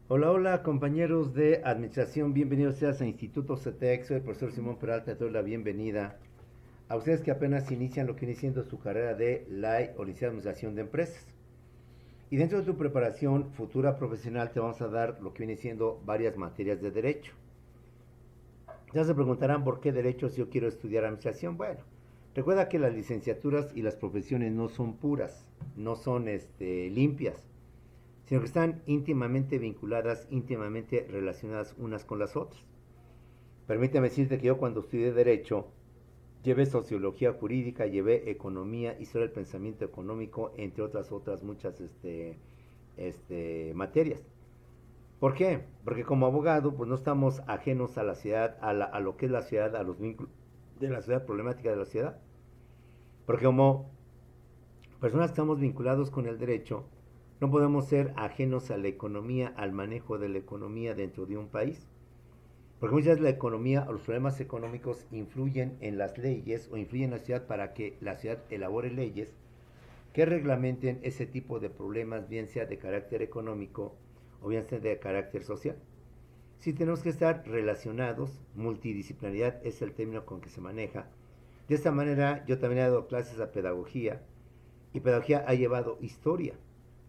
Hola, hola compañeros de administración, bienvenidos seas a Instituto CETEX, soy el profesor Simón Peralta, te doy la bienvenida a ustedes que apenas inician lo que viene siendo su carrera de LAI o Licenciado en Administración de Empresas. Y dentro de tu preparación futura profesional te vamos a dar lo que viene siendo varias materias de derecho. Ya se preguntarán por qué derecho si yo quiero estudiar administración. Bueno, recuerda que las licenciaturas y las profesiones no son puras, no son limpias, sino que están íntimamente vinculadas, íntimamente relacionadas unas con las otras. Permíteme decirte que yo cuando estudié Derecho, llevé Sociología Jurídica, llevé Economía, Historia del Pensamiento Económico, entre otras muchas materias. ¿Por qué? Porque como abogado, pues no estamos ajenos a la ciudad, a lo que es la ciudad, a los vínculos de la ciudad, problemática de la ciudad. Porque como personas que estamos vinculados con el derecho, no podemos ser ajenos a la economía, al manejo de la economía dentro de un país. Porque muchas veces la economía o los problemas económicos influyen en las leyes o influyen en la ciudad para que la ciudad elabore leyes que reglamenten ese tipo de problemas, bien sea de carácter económico o bien sea de carácter social. Sí tenemos que estar relacionados, multidisciplinaridad es el término con que se maneja. De esta manera yo también he dado clases a pedagogía y pedagogía ha llevado historia.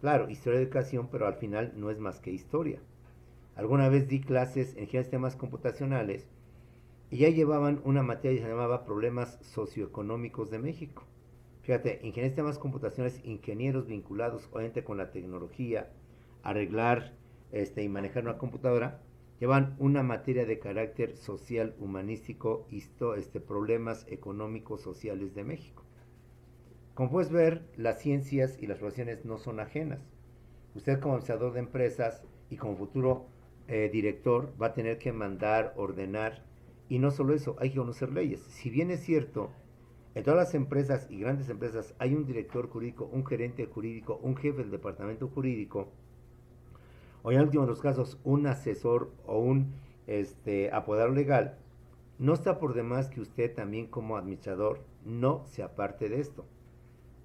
Claro, historia de educación, pero al final no es más que historia. Alguna vez di clases en ingeniería de sistemas computacionales y ya llevaban una materia que se llamaba Problemas Socioeconómicos de México. Fíjate, ingeniería de sistemas computacionales, ingenieros vinculados obviamente con la tecnología, arreglar y manejar una computadora, llevan una materia de carácter social, humanístico, problemas económicos, sociales de México. Como puedes ver, las ciencias y las profesiones no son ajenas. Usted como administrador de empresas y como futuro director va a tener que mandar, ordenar, y no solo eso, hay que conocer leyes. Si bien es cierto, en todas las empresas y grandes empresas hay un director jurídico, un gerente jurídico, un jefe del departamento jurídico, o en el último de los casos un asesor o un apoderado legal, no está por demás que usted también como administrador no se aparte de esto.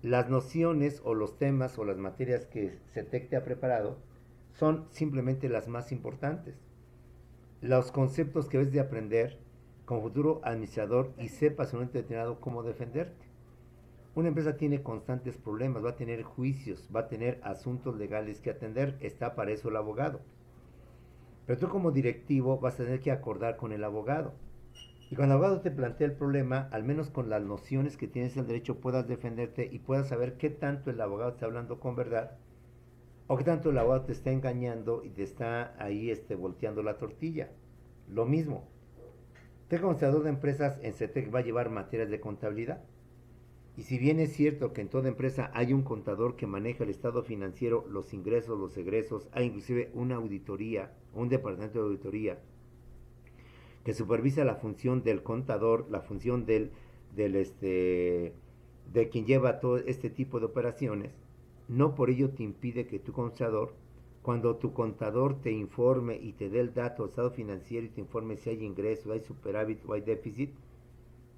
Las nociones o los temas o las materias que CETEC te ha preparado son simplemente las más importantes. Los conceptos que debes de aprender como futuro administrador y sepas en un momento determinado cómo defenderte. Una empresa tiene constantes problemas, va a tener juicios, va a tener asuntos legales que atender, está para eso el abogado. Pero tú como directivo vas a tener que acordar con el abogado. Y cuando el abogado te plantea el problema, al menos con las nociones que tienes del derecho puedas defenderte y puedas saber qué tanto el abogado está hablando con verdad o qué tanto el abogado te está engañando y te está ahí volteando la tortilla. Lo mismo, usted como administrador de empresas en CETEC va a llevar materias de contabilidad. Y si bien es cierto que en toda empresa hay un contador que maneja el estado financiero, los ingresos, los egresos, hay inclusive una auditoría, un departamento de auditoría que supervisa la función del contador, la función de quien lleva todo este tipo de operaciones, no por ello te impide que tu contador, cuando tu contador te informe y te dé el dato del estado financiero y te informe si hay ingresos, hay superávit o hay déficit,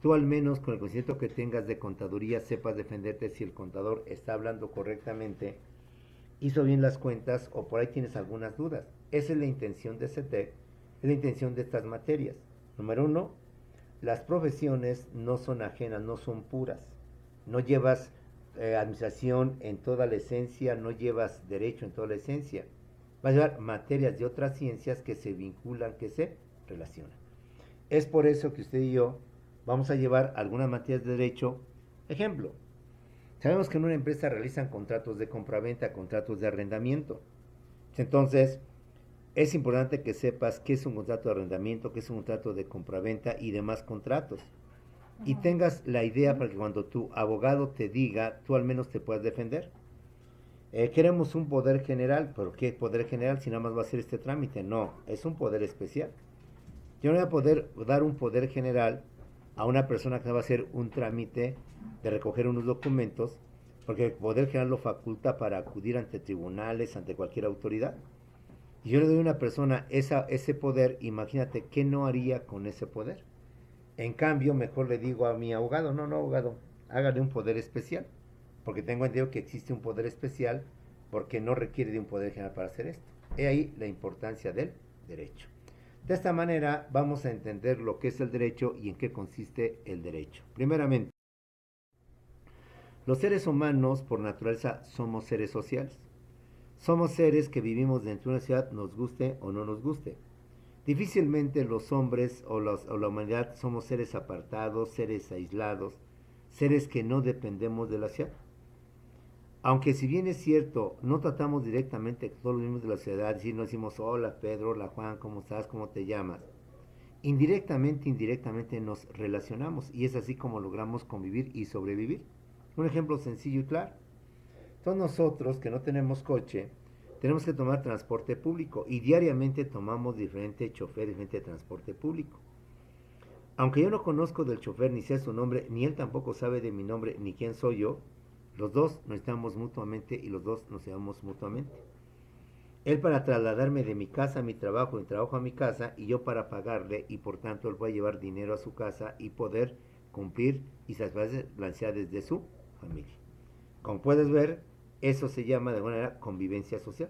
tú al menos con el conocimiento que tengas de contaduría sepas defenderte si el contador está hablando correctamente, hizo bien las cuentas o por ahí tienes algunas dudas. Esa es la intención de CETEC, es la intención de estas materias. Número uno, las profesiones no son ajenas, no son puras. No llevas administración en toda la esencia, no llevas derecho en toda la esencia. Vas a llevar materias de otras ciencias que se vinculan, que se relacionan. Es por eso que usted y yo vamos a llevar algunas materias de derecho. Ejemplo, sabemos que en una empresa realizan contratos de compraventa, contratos de arrendamiento. Entonces, es importante que sepas qué es un contrato de arrendamiento, qué es un contrato de compraventa y demás contratos. Y tengas la idea para que cuando tu abogado te diga, tú al menos te puedas defender. Queremos un poder general, pero ¿qué poder general si nada más va a ser este trámite? No, es un poder especial. Yo no voy a poder dar un poder general a una persona que va a hacer un trámite de recoger unos documentos, porque el poder general lo faculta para acudir ante tribunales, ante cualquier autoridad. Y yo le doy a una persona ese poder, imagínate qué no haría con ese poder. En cambio, mejor le digo a mi abogado, no, no, abogado, hágale un poder especial, porque tengo entendido que existe un poder especial porque no requiere de un poder general para hacer esto. He ahí la importancia del derecho. De esta manera vamos a entender lo que es el derecho y en qué consiste el derecho. Primeramente, los seres humanos por naturaleza somos seres sociales. Somos seres que vivimos dentro de una ciudad, nos guste o no nos guste. Difícilmente los hombres o la humanidad somos seres apartados, seres aislados, seres que no dependemos de la ciudad. Aunque si bien es cierto, no tratamos directamente con todos los miembros de la sociedad, si no decimos hola Pedro, hola Juan, ¿cómo estás? ¿Cómo te llamas? Indirectamente nos relacionamos y es así como logramos convivir y sobrevivir. Un ejemplo sencillo y claro. Todos nosotros que no tenemos coche, tenemos que tomar transporte público y diariamente tomamos diferente chofer, diferente transporte público. Aunque yo no conozco del chofer ni sé su nombre, ni él tampoco sabe de mi nombre ni quién soy yo, los dos nos necesitamos mutuamente y los dos nos llevamos mutuamente. Él para trasladarme de mi casa a mi trabajo, de mi trabajo a mi casa, y yo para pagarle, y por tanto él va a llevar dinero a su casa y poder cumplir y satisfacer las necesidades de su familia. Como puedes ver, eso se llama de alguna manera convivencia social.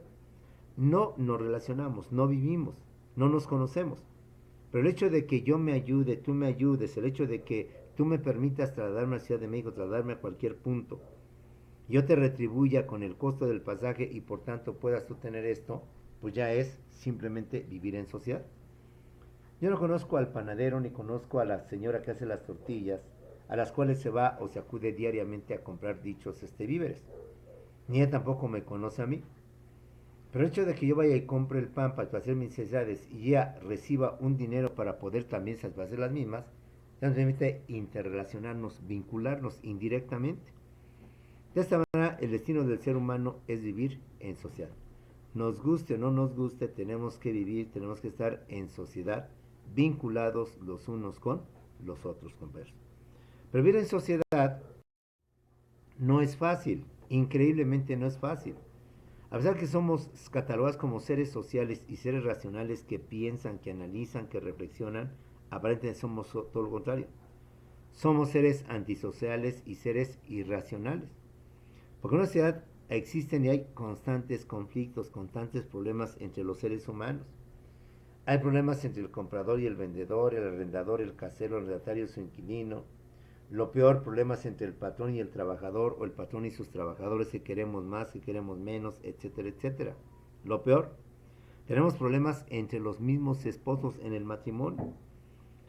No nos relacionamos, no vivimos, no nos conocemos. Pero el hecho de que yo me ayude, tú me ayudes, el hecho de que tú me permitas trasladarme a la Ciudad de México, trasladarme a cualquier punto, yo te retribuya con el costo del pasaje y por tanto puedas tú tener esto, pues ya es simplemente vivir en sociedad. Yo no conozco al panadero ni conozco a la señora que hace las tortillas, a las cuales se va o se acude diariamente a comprar dichos víveres. Ni ella tampoco me conoce a mí. Pero el hecho de que yo vaya y compre el pan para hacer mis necesidades y ella reciba un dinero para poder también satisfacer las mismas, ya nos permite interrelacionarnos, vincularnos indirectamente. De esta manera, el destino del ser humano es vivir en sociedad. Nos guste o no nos guste, tenemos que vivir, tenemos que estar en sociedad, vinculados los unos con los otros, compañeros. Pero vivir en sociedad no es fácil, increíblemente no es fácil. A pesar que somos catalogados como seres sociales y seres racionales que piensan, que analizan, que reflexionan, aparentemente somos todo lo contrario. Somos seres antisociales y seres irracionales. Porque en una sociedad existen y hay constantes conflictos, constantes problemas entre los seres humanos. Hay problemas entre el comprador y el vendedor, el arrendador, el casero, el arrendatario y su inquilino. Lo peor, problemas entre el patrón y el trabajador, o el patrón y sus trabajadores, que queremos más, que queremos menos, etcétera, etcétera. Lo peor, tenemos problemas entre los mismos esposos en el matrimonio.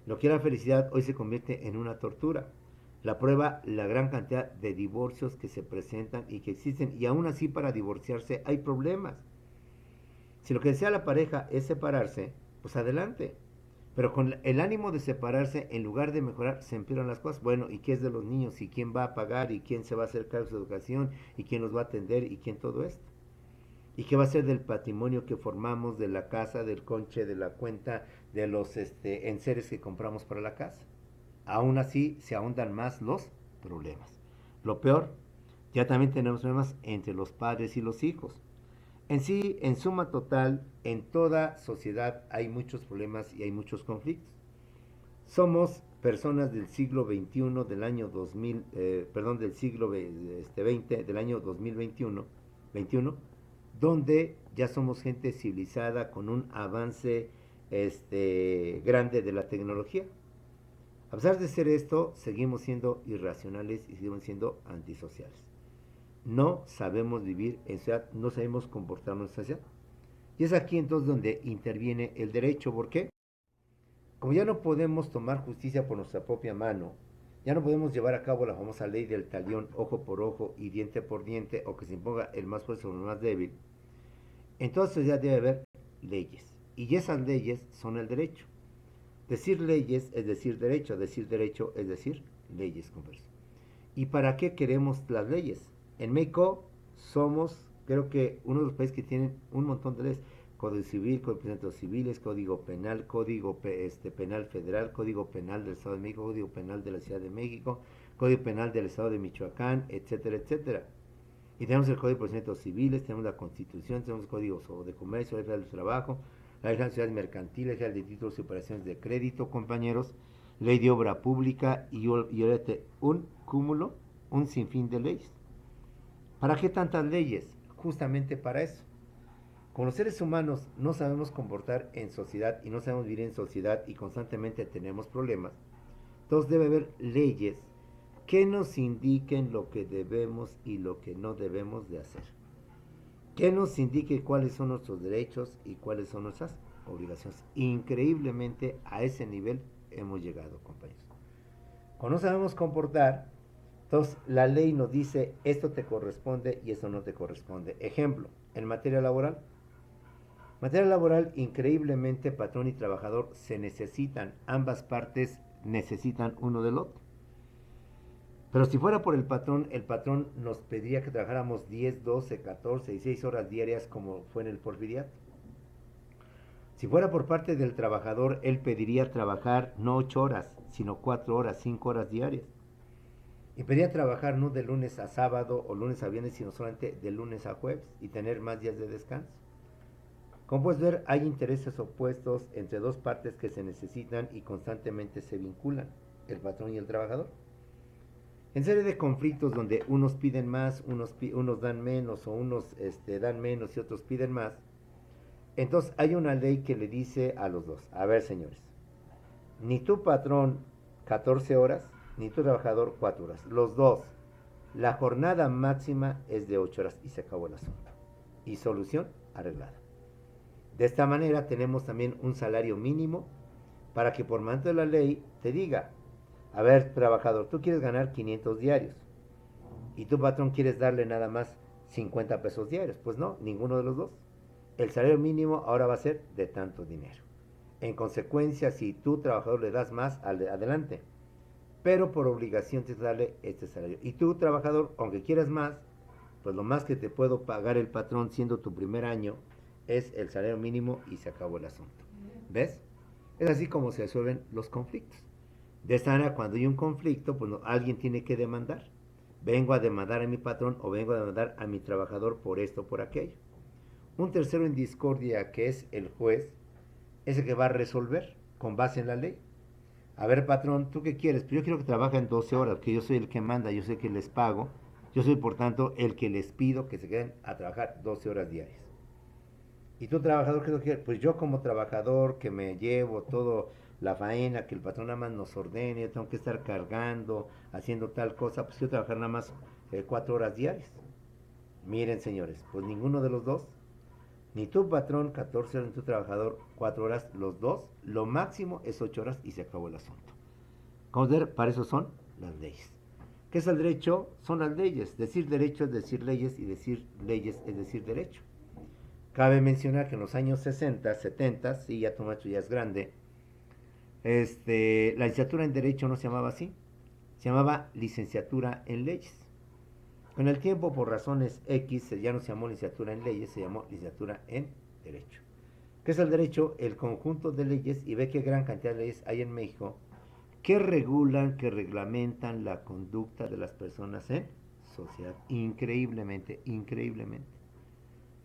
Lo que era felicidad hoy se convierte en una tortura. La prueba, la gran cantidad de divorcios que se presentan y que existen, y aún así para divorciarse hay problemas. Si lo que desea la pareja es separarse, pues adelante. Pero con el ánimo de separarse, en lugar de mejorar, se empeoran las cosas. Bueno, ¿y qué es de los niños? ¿Y quién va a pagar? ¿Y quién se va a hacer cargo de su educación? ¿Y quién los va a atender? ¿Y quién todo esto? ¿Y qué va a ser del patrimonio que formamos, de la casa, del conche, de la cuenta, de los enseres que compramos para la casa? Aún así, se ahondan más los problemas. Lo peor, ya también tenemos problemas entre los padres y los hijos. En sí, en suma total, en toda sociedad hay muchos problemas y hay muchos conflictos. Somos personas del siglo XXI, del año 2000, perdón, del siglo XX, del año 2021, 21, donde ya somos gente civilizada con un avance grande de la tecnología. A pesar de ser esto, seguimos siendo irracionales y seguimos siendo antisociales. No sabemos vivir en sociedad, no sabemos comportarnos en sociedad. Y es aquí entonces donde interviene el derecho. ¿Por qué? Como ya no podemos tomar justicia por nuestra propia mano, ya no podemos llevar a cabo la famosa ley del talión, ojo por ojo y diente por diente, o que se imponga el más fuerte sobre el más débil, en toda sociedad debe haber leyes. Y esas leyes son el derecho. Decir leyes es decir derecho es decir leyes, converso. ¿Y para qué queremos las leyes? En México somos, creo que, uno de los países que tienen un montón de leyes. Código Civil, Código de Procedimientos Civiles, Código Penal, Código Penal Federal, Código Penal del Estado de México, Código Penal de la Ciudad de México, Código Penal del Estado de Michoacán, etcétera, etcétera. Y tenemos el Código de Procedimientos Civiles, tenemos la Constitución, tenemos el Código de Comercio, la Ley Federal del Trabajo, la Ley de Sociedades Mercantiles, la Ley de Títulos y Operaciones de Crédito, compañeros, Ley de Obra Pública y un cúmulo, un sinfín de leyes. ¿Para qué tantas leyes? Justamente para eso. Como los seres humanos no sabemos comportar en sociedad y no sabemos vivir en sociedad y constantemente tenemos problemas, entonces debe haber leyes que nos indiquen lo que debemos y lo que no debemos de hacer. Que nos indique cuáles son nuestros derechos y cuáles son nuestras obligaciones. Increíblemente a ese nivel hemos llegado, compañeros. Cuando no sabemos comportar, entonces la ley nos dice esto te corresponde y esto no te corresponde. Ejemplo, en materia laboral. Materia laboral, increíblemente, patrón y trabajador se necesitan, ambas partes necesitan uno del otro. Pero si fuera por el patrón nos pediría que trabajáramos 10, 12, 14, 16 horas diarias como fue en el porfiriato. Si fuera por parte del trabajador, él pediría trabajar no 8 horas, sino 4 horas, 5 horas diarias. Y pediría trabajar no de lunes a sábado o lunes a viernes, sino solamente de lunes a jueves y tener más días de descanso. Como puedes ver, hay intereses opuestos entre dos partes que se necesitan y constantemente se vinculan, el patrón y el trabajador. En serie de conflictos donde unos piden más, unos dan menos o unos dan menos y otros piden más, entonces hay una ley que le dice a los dos, a ver señores, ni tu patrón 14 horas, ni tu trabajador 4 horas, los dos, la jornada máxima es de 8 horas y se acabó el asunto. Y solución arreglada. De esta manera tenemos también un salario mínimo para que por manto de la ley te diga, a ver, trabajador, tú quieres ganar 500 diarios y tu patrón quieres darle nada más 50 pesos diarios. Pues no, ninguno de los dos. El salario mínimo ahora va a ser de tanto dinero. En consecuencia, si tú, trabajador, le das más, adelante. Pero por obligación tienes que darle este salario. Y tú, trabajador, aunque quieras más, pues lo más que te puedo pagar el patrón siendo tu primer año es el salario mínimo y se acabó el asunto. ¿Ves? Es así como se resuelven los conflictos. De esta manera, cuando hay un conflicto, pues no, alguien tiene que demandar. Vengo a demandar a mi patrón o vengo a demandar a mi trabajador por esto o por aquello. Un tercero en discordia, que es el juez, es el que va a resolver con base en la ley. A ver, patrón, ¿tú qué quieres? Pues yo quiero que trabajen 12 horas, que yo soy el que manda, yo sé que les pago. Yo soy, por tanto, el que les pido que se queden a trabajar 12 horas diarias. ¿Y tú, trabajador, qué es lo que quieres? Pues yo como trabajador que me llevo todo la faena, que el patrón nada más nos ordene, yo tengo que estar cargando, haciendo tal cosa, pues quiero trabajar nada más 4 horas diarias. Miren, señores, pues ninguno de los dos, ni tu patrón 14 horas, ni tu trabajador 4 horas, los dos, lo máximo es 8 horas y se acabó el asunto. Como ver, para eso son las leyes. ¿Qué es el derecho? Son las leyes. Decir derecho es decir leyes y decir leyes es decir derecho. Cabe mencionar que en los años 60, 70, sí, ya tu macho ya es grande, la licenciatura en Derecho no se llamaba así, se llamaba licenciatura en Leyes. Con el tiempo, por razones X, ya no se llamó licenciatura en Leyes, se llamó licenciatura en Derecho. ¿Qué es el derecho? El conjunto de leyes, y ve qué gran cantidad de leyes hay en México que regulan, que reglamentan la conducta de las personas en sociedad. Increíblemente, increíblemente.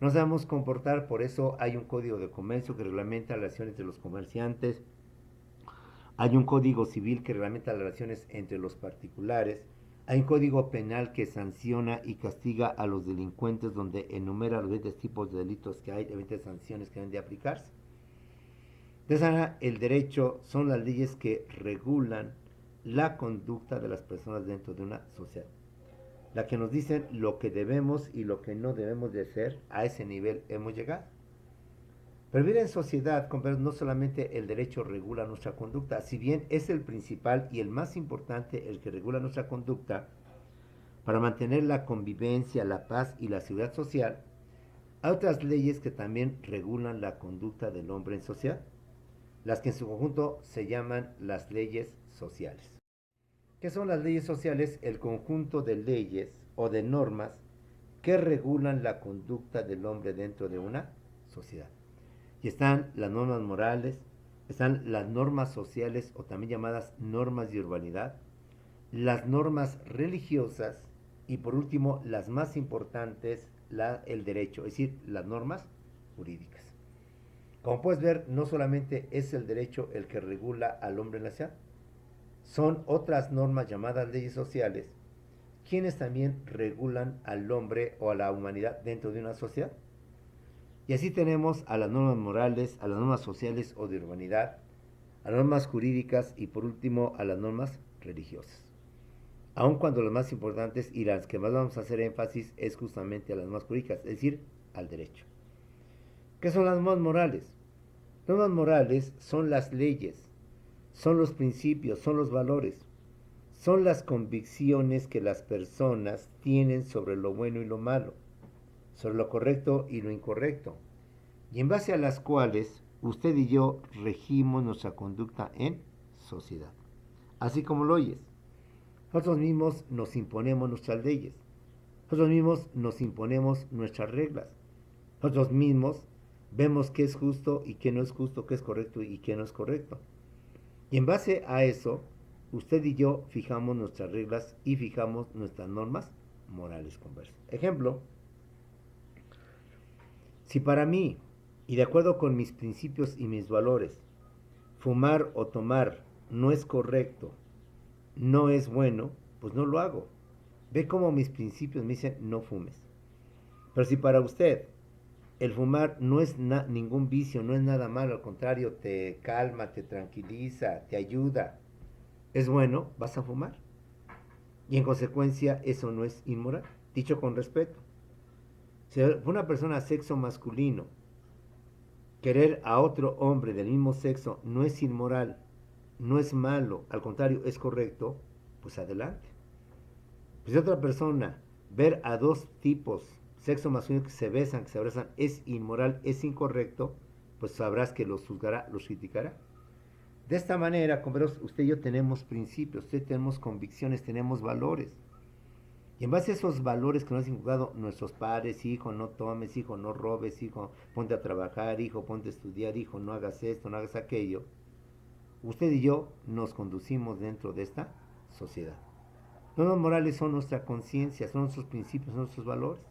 No sabemos comportar, por eso hay un código de comercio que reglamenta las relaciones entre los comerciantes, hay un código civil que reglamenta las relaciones entre los particulares, hay un código penal que sanciona y castiga a los delincuentes donde enumera los 20 tipos de delitos que hay, 20 sanciones que deben de aplicarse. Entonces, el derecho son las leyes que regulan la conducta de las personas dentro de una sociedad. La que nos dicen lo que debemos y lo que no debemos de hacer, a ese nivel hemos llegado. Pero vivir en sociedad, compañeros, no solamente el derecho regula nuestra conducta, si bien es el principal y el más importante el que regula nuestra conducta, para mantener la convivencia, la paz y la seguridad social, hay otras leyes que también regulan la conducta del hombre en sociedad, las que en su conjunto se llaman las leyes sociales. ¿Qué son las leyes sociales? El conjunto de leyes o de normas que regulan la conducta del hombre dentro de una sociedad. Y están las normas morales, están las normas sociales o también llamadas normas de urbanidad, las normas religiosas y por último las más importantes, el derecho, es decir, las normas jurídicas. Como puedes ver, no solamente es el derecho el que regula al hombre en la sociedad, son otras normas llamadas leyes sociales quienes también regulan al hombre o a la humanidad dentro de una sociedad. Y así tenemos a las normas morales, a las normas sociales o de urbanidad, a las normas jurídicas y por último a las normas religiosas. Aun cuando las más importantes y las que más vamos a hacer énfasis es justamente a las normas jurídicas, es decir, al derecho. ¿Qué son las normas morales? Las normas morales son las leyes, son los principios, son los valores, son las convicciones que las personas tienen sobre lo bueno y lo malo, sobre lo correcto y lo incorrecto, y en base a las cuales usted y yo regimos nuestra conducta en sociedad. Así como lo oyes, nosotros mismos nos imponemos nuestras leyes, nosotros mismos nos imponemos nuestras reglas, nosotros mismos vemos qué es justo y qué no es justo, qué es correcto y qué no es correcto. Y en base a eso, usted y yo fijamos nuestras reglas y fijamos nuestras normas morales conversas. Ejemplo, si para mí, y de acuerdo con mis principios y mis valores, fumar o tomar no es correcto, no es bueno, pues no lo hago. Ve cómo mis principios me dicen no fumes. Pero si para usted el fumar no es ningún vicio, no es nada malo, al contrario, te calma, te tranquiliza, te ayuda, es bueno, vas a fumar. Y en consecuencia eso no es inmoral, dicho con respeto. Si una persona sexo masculino querer a otro hombre del mismo sexo no es inmoral, no es malo, al contrario, es correcto, pues adelante. Pues si otra persona ver a dos tipos, sexo masculino que se besan, que se abrazan, es inmoral, es incorrecto, pues sabrás que los juzgará, los criticará. De esta manera, como verás, usted y yo tenemos principios, usted tenemos convicciones, tenemos valores. Y en base a esos valores que nos han inculcado nuestros padres, hijo, no tomes, hijo, no robes, hijo, ponte a trabajar, hijo, ponte a estudiar, hijo, no hagas esto, no hagas aquello, usted y yo nos conducimos dentro de esta sociedad. Los normas morales son nuestra conciencia, son nuestros principios, son nuestros valores.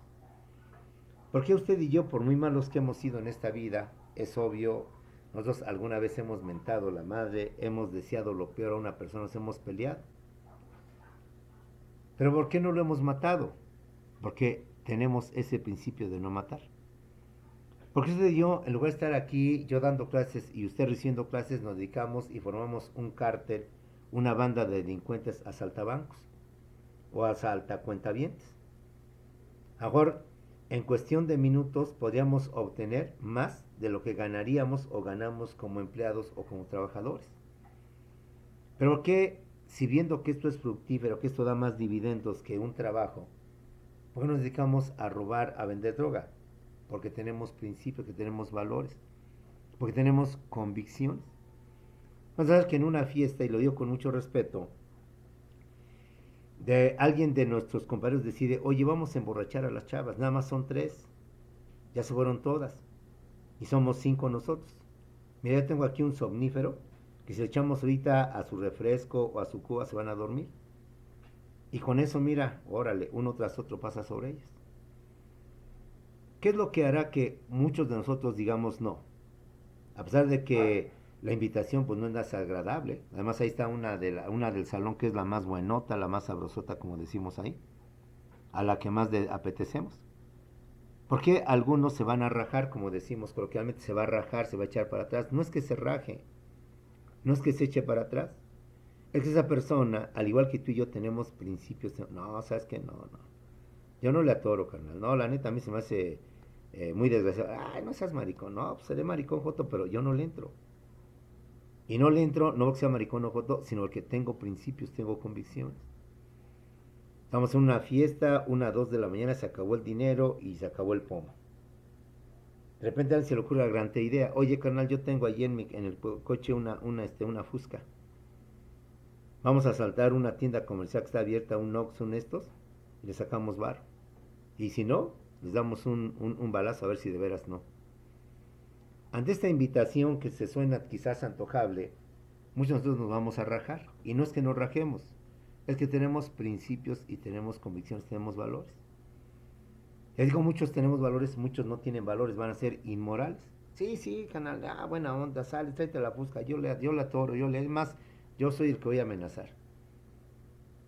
Porque usted y yo, por muy malos que hemos sido en esta vida, es obvio, nosotros alguna vez hemos mentado la madre, hemos deseado lo peor a una persona, nos hemos peleado. Pero ¿por qué no lo hemos matado? Porque tenemos ese principio de no matar. Porque usted y yo, en lugar de estar aquí, yo dando clases y usted recibiendo clases, nos dedicamos y formamos un cártel, una banda de delincuentes asaltabancos o asaltacuentavientes. Ahora, en cuestión de minutos podríamos obtener más de lo que ganaríamos o ganamos como empleados o como trabajadores. Pero ¿qué, si viendo que esto es fructífero, que esto da más dividendos que un trabajo, por qué nos dedicamos a robar, a vender droga? Porque tenemos principios, que tenemos valores, porque tenemos convicciones. Vamos a ver que en una fiesta, y lo digo con mucho respeto, de alguien de nuestros compañeros decide, oye, vamos a emborrachar a las chavas, nada más son 3, ya se fueron todas, y somos 5 nosotros. Mira, yo tengo aquí un somnífero, que si le echamos ahorita a su refresco o a su cuba se van a dormir. Y con eso, mira, órale, uno tras otro pasa sobre ellas. ¿Qué es lo que hará que muchos de nosotros digamos no? A pesar de que la invitación pues no es nada agradable. Además ahí está una del salón que es la más buenota, la más sabrosota como decimos ahí, a la que más apetecemos. ¿Por qué algunos se van a rajar, como decimos coloquialmente, se va a rajar, se va a echar para atrás? No es que se raje, no es que se eche para atrás. Es que esa persona, al igual que tú y yo, tenemos principios. No, sabes que no, no. Yo no le atoro, carnal. No, la neta a mí se me hace muy desgraciado. Ay, no seas maricón. No, pues seré maricón, Joto, pero yo no le entro. Y no le entro, no porque sea maricón o Joto, sino porque tengo principios, tengo convicciones. Estamos en una fiesta, 2 de la mañana, se acabó el dinero y se acabó el pomo. De repente a alguien se le ocurre la gran idea. Oye, carnal, yo tengo allí en el coche una Fusca. Vamos a asaltar una tienda comercial que está abierta, un Ox, un estos, y le sacamos bar. Y si no, les damos un balazo a ver si de veras no. Ante esta invitación que se suena quizás antojable, muchos de nosotros nos vamos a rajar. Y no es que nos rajemos, es que tenemos principios y tenemos convicciones, tenemos valores. Les digo, muchos tenemos valores, muchos no tienen valores, van a ser inmorales. Sí, sí, canal, buena onda, sale, tráete la fusca, yo la atoro, más, yo soy el que voy a amenazar.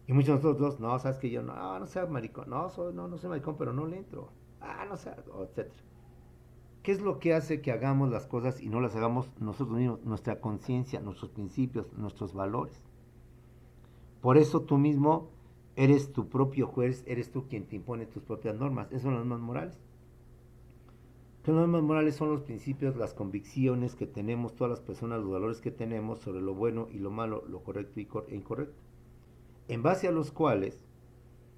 Y muchos de nosotros, no, sabes que yo no seas maricón, no soy maricón, pero no le entro. No seas, etcétera. ¿Qué es lo que hace que hagamos las cosas y no las hagamos nosotros mismos? Nuestra conciencia, nuestros principios, nuestros valores. Por eso tú mismo eres tu propio juez, eres tú quien te impone tus propias normas. Esas son las normas morales. Las normas morales son los principios, las convicciones que tenemos todas las personas, los valores que tenemos sobre lo bueno y lo malo, lo correcto e incorrecto. En base a los cuales,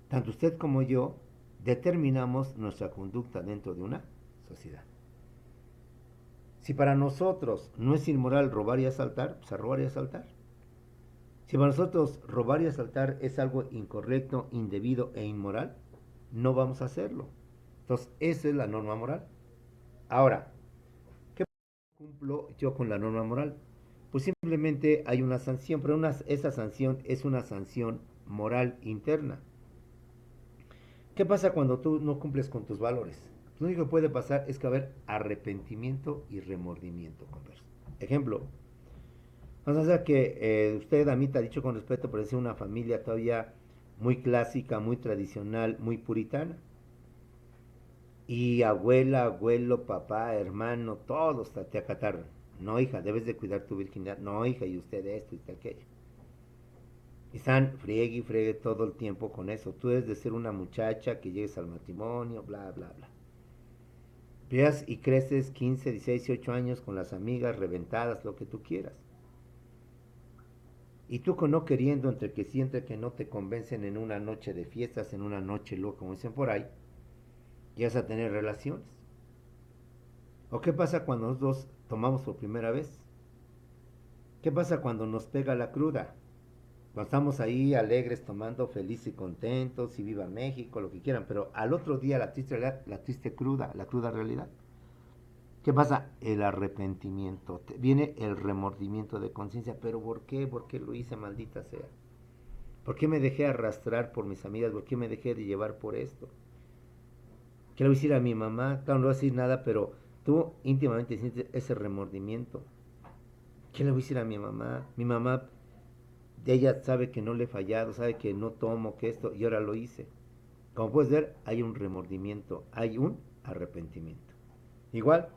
tanto usted como yo, determinamos nuestra conducta dentro de una sociedad. Si para nosotros no es inmoral robar y asaltar, pues a robar y asaltar. Si para nosotros robar y asaltar es algo incorrecto, indebido e inmoral, no vamos a hacerlo. Entonces, esa es la norma moral. Ahora, ¿qué cumplo yo con la norma moral? Pues simplemente hay una sanción, pero esa sanción es una sanción moral interna. ¿Qué pasa cuando tú no cumples con tus valores? Lo único que puede pasar es que va a haber arrepentimiento y remordimiento. Ejemplo, vamos a hacer que usted, Amita, ha dicho con respeto, pero es una familia todavía muy clásica, muy tradicional, muy puritana. Y abuela, abuelo, papá, hermano, todos te acataron. No, hija, debes de cuidar tu virginidad. No, hija, y usted esto y usted aquello. Y están friegue y friegue todo el tiempo con eso. Tú debes de ser una muchacha que llegues al matrimonio, bla, bla, bla. Veas y creces 15, 16, 18 años con las amigas reventadas, lo que tú quieras. Y tú con no queriendo, entre que sí, entre que no te convencen en una noche de fiestas, en una noche loca, como dicen por ahí, y vas a tener relaciones. ¿O qué pasa cuando nosotros tomamos por primera vez? ¿Qué pasa cuando nos pega la cruda? Cuando estamos ahí alegres, tomando, felices y contentos, y viva México, lo que quieran, pero al otro día la triste realidad, la triste cruda, la cruda realidad. ¿Qué pasa? El arrepentimiento. Viene el remordimiento de conciencia. ¿Pero por qué? ¿Por qué lo hice, maldita sea? ¿Por qué me dejé arrastrar por mis amigas? ¿Por qué me dejé de llevar por esto? ¿Qué le voy a decir a mi mamá? Claro, no le voy a decir nada, pero tú íntimamente sientes ese remordimiento. ¿Qué le voy a decir a mi mamá? Mi mamá, ella sabe que no le he fallado, sabe que no tomo, que esto, y ahora lo hice. Como puedes ver, hay un remordimiento, hay un arrepentimiento. Igual,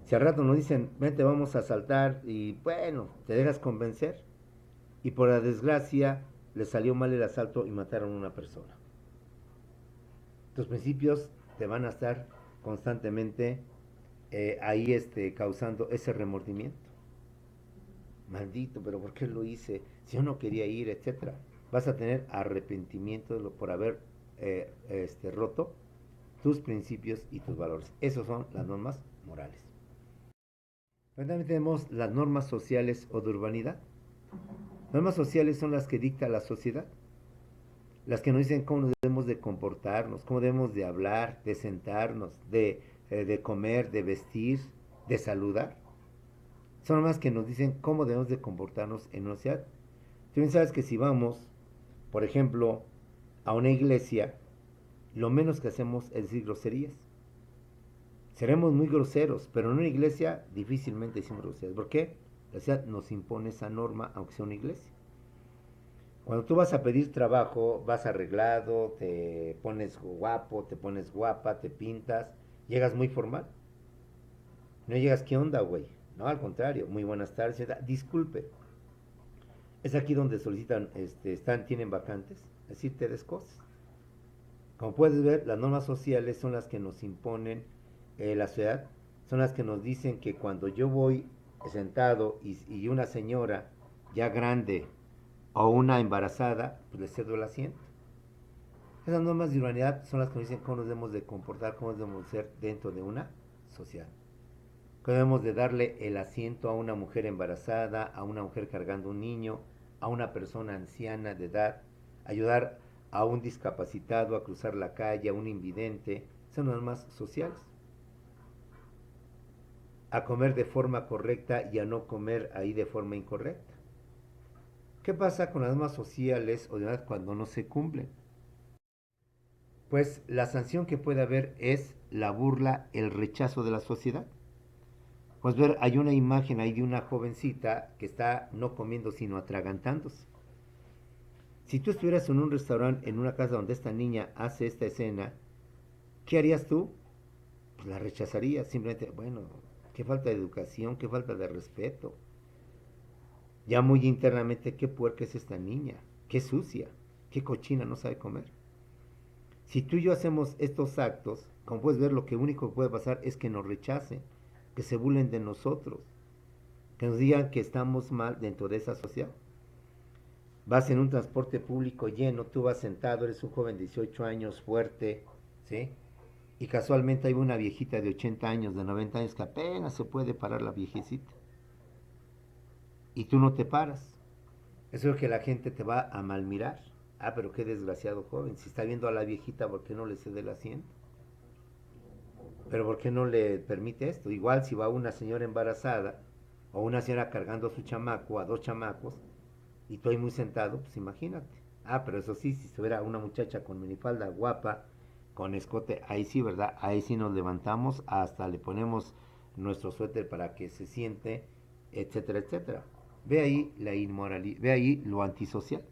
si al rato nos dicen, vente, vamos a asaltar, y bueno, te dejas convencer, y por la desgracia le salió mal el asalto y mataron a una persona. Tus principios te van a estar constantemente ahí causando ese remordimiento. Maldito, pero ¿por qué lo hice? Si yo no quería ir, etcétera. Vas a tener arrepentimiento por haber roto tus principios y tus valores. Esos son las normas morales. También tenemos las normas sociales o de urbanidad. Las normas sociales son las que dicta la sociedad, las que nos dicen cómo nos debemos de comportarnos, cómo debemos de hablar, de sentarnos, de comer, de vestir, de saludar. Son normas que nos dicen cómo debemos de comportarnos en una sociedad. Tú bien sabes que si vamos, por ejemplo, a una iglesia, lo menos que hacemos es decir groserías. Seremos muy groseros, pero en una iglesia difícilmente decimos groserías. ¿Por qué? La sociedad nos impone esa norma, aunque sea una iglesia. Cuando tú vas a pedir trabajo, vas arreglado, te pones guapo, te pones guapa, te pintas, llegas muy formal. No llegas, ¿qué onda, güey? No, al contrario, muy buenas tardes. Disculpe, es aquí donde solicitan, tienen vacantes, es decir, te des cosas. Como puedes ver, las normas sociales son las que nos imponen la sociedad, son las que nos dicen que cuando yo voy sentado y una señora ya grande o una embarazada, pues le cedo el asiento. Esas normas de humanidad son las que nos dicen cómo nos debemos de comportar, cómo debemos de ser dentro de una sociedad. Cómo debemos de darle el asiento a una mujer embarazada, a una mujer cargando un niño, a una persona anciana de edad, ayudar a un discapacitado a cruzar la calle, a un invidente. Son normas sociales. A comer de forma correcta y a no comer ahí de forma incorrecta. ¿Qué pasa con las normas sociales o demás cuando no se cumplen? Pues la sanción que puede haber es la burla, el rechazo de la sociedad. Pues ver, hay una imagen ahí de una jovencita que está no comiendo sino atragantándose. Si tú estuvieras en un restaurante, en una casa donde esta niña hace esta escena, ¿qué harías tú? Pues pues la rechazaría, simplemente, bueno, qué falta de educación, qué falta de respeto. Ya muy internamente, qué puerca es esta niña, qué sucia, qué cochina, no sabe comer. Si tú y yo hacemos estos actos, como puedes ver, lo que único que puede pasar es que nos rechacen, que se burlen de nosotros, que nos digan que estamos mal dentro de esa sociedad. Vas en un transporte público lleno, tú vas sentado, eres un joven de 18 años, fuerte, ¿sí? Y casualmente hay una viejita de 80 años, de 90 años, que apenas se puede parar la viejecita. Y tú no te paras. Eso es que la gente te va a malmirar. Ah, pero qué desgraciado joven. Si está viendo a la viejita, ¿por qué no le cede el asiento? Pero ¿por qué no le permite esto? Igual si va una señora embarazada o una señora cargando a su chamaco, a dos chamacos, y estoy muy sentado, pues imagínate. Ah, pero eso sí, si estuviera una muchacha con minifalda guapa, con escote, ahí sí, ¿verdad? Ahí sí nos levantamos, hasta le ponemos nuestro suéter para que se siente, etcétera, etcétera. Ve ahí la inmoralidad, ve ahí lo antisocial.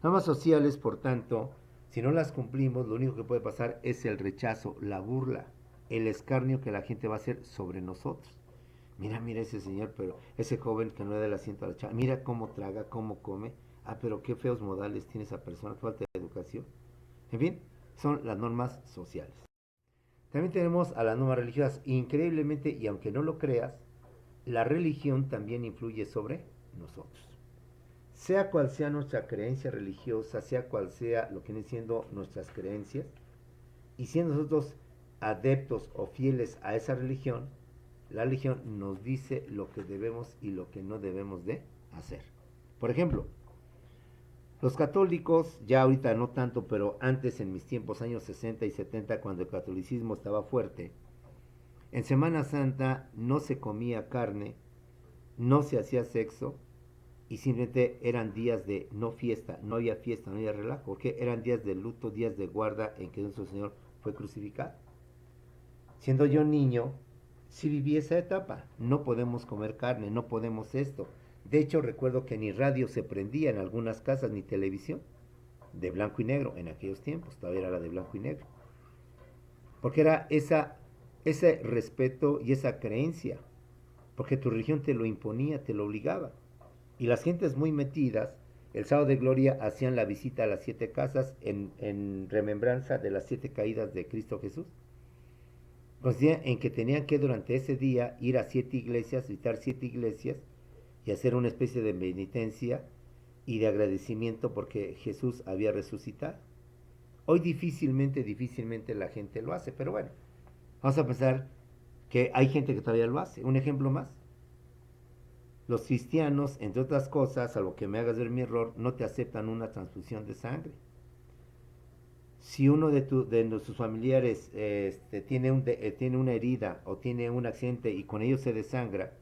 Normas sociales, por tanto, si no las cumplimos, lo único que puede pasar es el rechazo, la burla, el escarnio que la gente va a hacer sobre nosotros. Mira, mira ese señor, pero ese joven que no le da el asiento a la chava, mira cómo traga, cómo come. Ah, pero qué feos modales tiene esa persona, qué falta de educación. En fin, son las normas sociales. También tenemos a las normas religiosas. Increíblemente, y aunque no lo creas, la religión también influye sobre nosotros. Sea cual sea nuestra creencia religiosa, sea cual sea lo que vienen siendo nuestras creencias, y siendo nosotros adeptos o fieles a esa religión, la religión nos dice lo que debemos y lo que no debemos de hacer. Por ejemplo, los católicos, ya ahorita no tanto, pero antes en mis tiempos, años 60 y 70, cuando el catolicismo estaba fuerte, en Semana Santa no se comía carne, no se hacía sexo, y simplemente eran días de no fiesta, no había fiesta, no había relajo, porque eran días de luto, días de guarda en que nuestro Señor fue crucificado. Siendo yo niño, sí viví esa etapa. No podemos comer carne, no podemos esto. De hecho, recuerdo que ni radio se prendía en algunas casas, ni televisión, de blanco y negro, en aquellos tiempos, todavía era la de blanco y negro. Porque era ese respeto y esa creencia, porque tu religión te lo imponía, te lo obligaba. Y las gentes muy metidas, el sábado de gloria hacían la visita a las 7 casas en remembranza de las 7 caídas de Cristo Jesús. Consistía en que tenían que durante ese día ir a 7 iglesias, visitar 7 iglesias y hacer una especie de penitencia y de agradecimiento porque Jesús había resucitado. Hoy difícilmente la gente lo hace, pero bueno, vamos a pensar que hay gente que todavía lo hace. Un ejemplo más. Los cristianos, entre otras cosas, a lo que me hagas ver mi error, no te aceptan una transfusión de sangre. Si uno de nuestros familiares tiene una herida o tiene un accidente y con ello se desangra,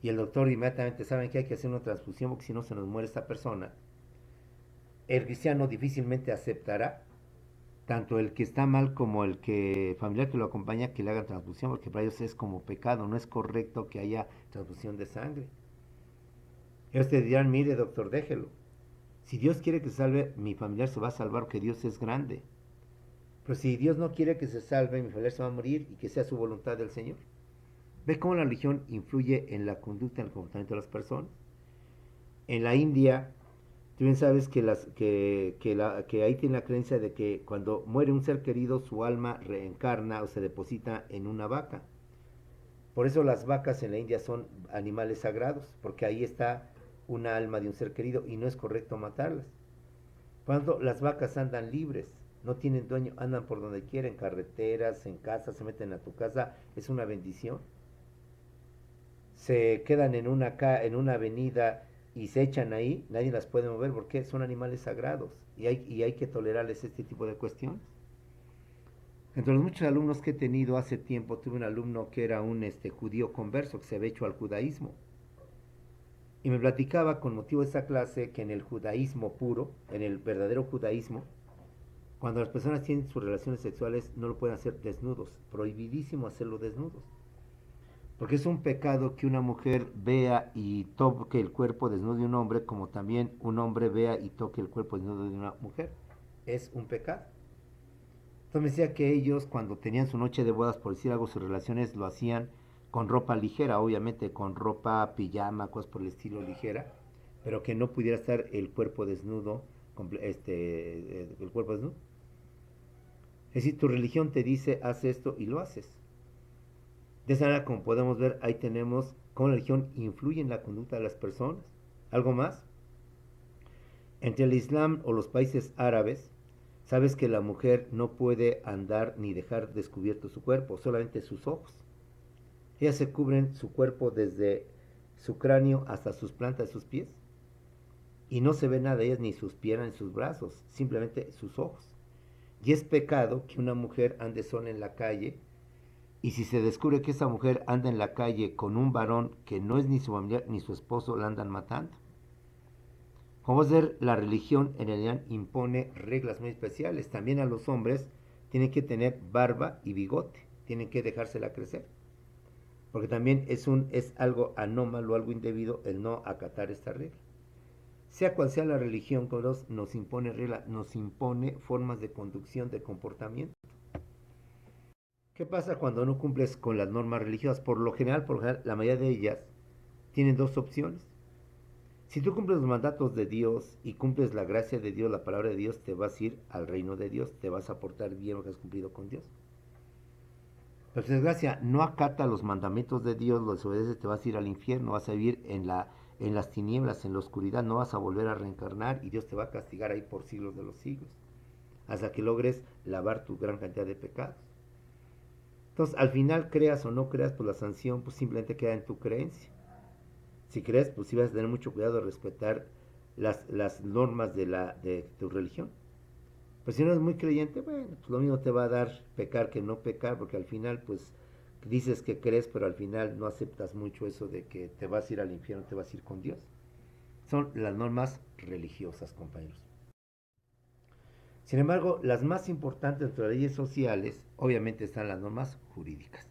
y el doctor inmediatamente sabe que hay que hacer una transfusión porque si no se nos muere esta persona, el cristiano difícilmente aceptará, tanto el que está mal como el que familiar que lo acompaña, que le hagan transfusión, porque para ellos es como pecado, no es correcto que haya transfusión de sangre. Ellos te dirán, mire doctor, déjelo. Si Dios quiere que se salve, mi familiar se va a salvar porque Dios es grande. Pero si Dios no quiere que se salve, mi familiar se va a morir y que sea su voluntad del Señor. ¿Ves cómo la religión influye en la conducta, en el comportamiento de las personas? En la India, tú bien sabes que ahí tiene la creencia de que cuando muere un ser querido, su alma reencarna o se deposita en una vaca. Por eso las vacas en la India son animales sagrados, porque ahí está una alma de un ser querido y no es correcto matarlas. Cuando las vacas andan libres, no tienen dueño, andan por donde quieren, carreteras, en casas, se meten a tu casa, es una bendición. Se quedan en una avenida y se echan ahí, nadie las puede mover porque son animales sagrados y hay que tolerarles este tipo de cuestiones. Entre los muchos alumnos que he tenido hace tiempo, tuve un alumno que era un judío converso, que se había hecho al judaísmo. Y me platicaba con motivo de esta clase que en el judaísmo puro, en el verdadero judaísmo, cuando las personas tienen sus relaciones sexuales no lo pueden hacer desnudos, prohibidísimo hacerlo desnudos. Porque es un pecado que una mujer vea y toque el cuerpo desnudo de un hombre, como también un hombre vea y toque el cuerpo desnudo de una mujer. Es un pecado. Entonces me decía que ellos cuando tenían su noche de bodas, por decir algo, sus relaciones lo hacían con ropa ligera, obviamente con ropa, pijama, cosas por el estilo ligera, pero que no pudiera estar el cuerpo desnudo, el cuerpo desnudo. Es decir, tu religión te dice, haz esto y lo haces. De esa manera, como podemos ver, ahí tenemos cómo la religión influye en la conducta de las personas. ¿Algo más? Entre el Islam o los países árabes, sabes que la mujer no puede andar ni dejar descubierto su cuerpo, solamente sus ojos. Ellas se cubren su cuerpo desde su cráneo hasta sus plantas de sus pies. Y no se ve nada de ellas, ni sus piernas, ni sus brazos, simplemente sus ojos. Y es pecado que una mujer ande sola en la calle. Y si se descubre que esa mujer anda en la calle con un varón que no es ni su familiar ni su esposo, la andan matando. Como es ver, la religión en realidad impone reglas muy especiales. También a los hombres tienen que tener barba y bigote, tienen que dejársela crecer. Porque también es algo anómalo, algo indebido el no acatar esta regla. Sea cual sea la religión, nos impone reglas, nos impone formas de conducción, de comportamiento. ¿Qué pasa cuando no cumples con las normas religiosas? Por lo general, la mayoría de ellas tienen dos opciones. Si tú cumples los mandatos de Dios y cumples la gracia de Dios, la palabra de Dios, te vas a ir al reino de Dios, te vas a portar bien lo que has cumplido con Dios. Pero si desgracia no acata los mandamientos de Dios, los desobedeces, te vas a ir al infierno, vas a vivir en las tinieblas, en la oscuridad, no vas a volver a reencarnar y Dios te va a castigar ahí por siglos de los siglos, hasta que logres lavar tu gran cantidad de pecados. Entonces, al final, creas o no creas, pues la sanción pues simplemente queda en tu creencia. Si crees, pues sí vas a tener mucho cuidado de respetar las normas de tu religión. Pues si no eres muy creyente, bueno, pues lo mismo te va a dar pecar que no pecar, porque al final, pues dices que crees, pero al final no aceptas mucho eso de que te vas a ir al infierno, te vas a ir con Dios. Son las normas religiosas, compañeros. Sin embargo, las más importantes dentro de las leyes sociales, obviamente están las normas jurídicas.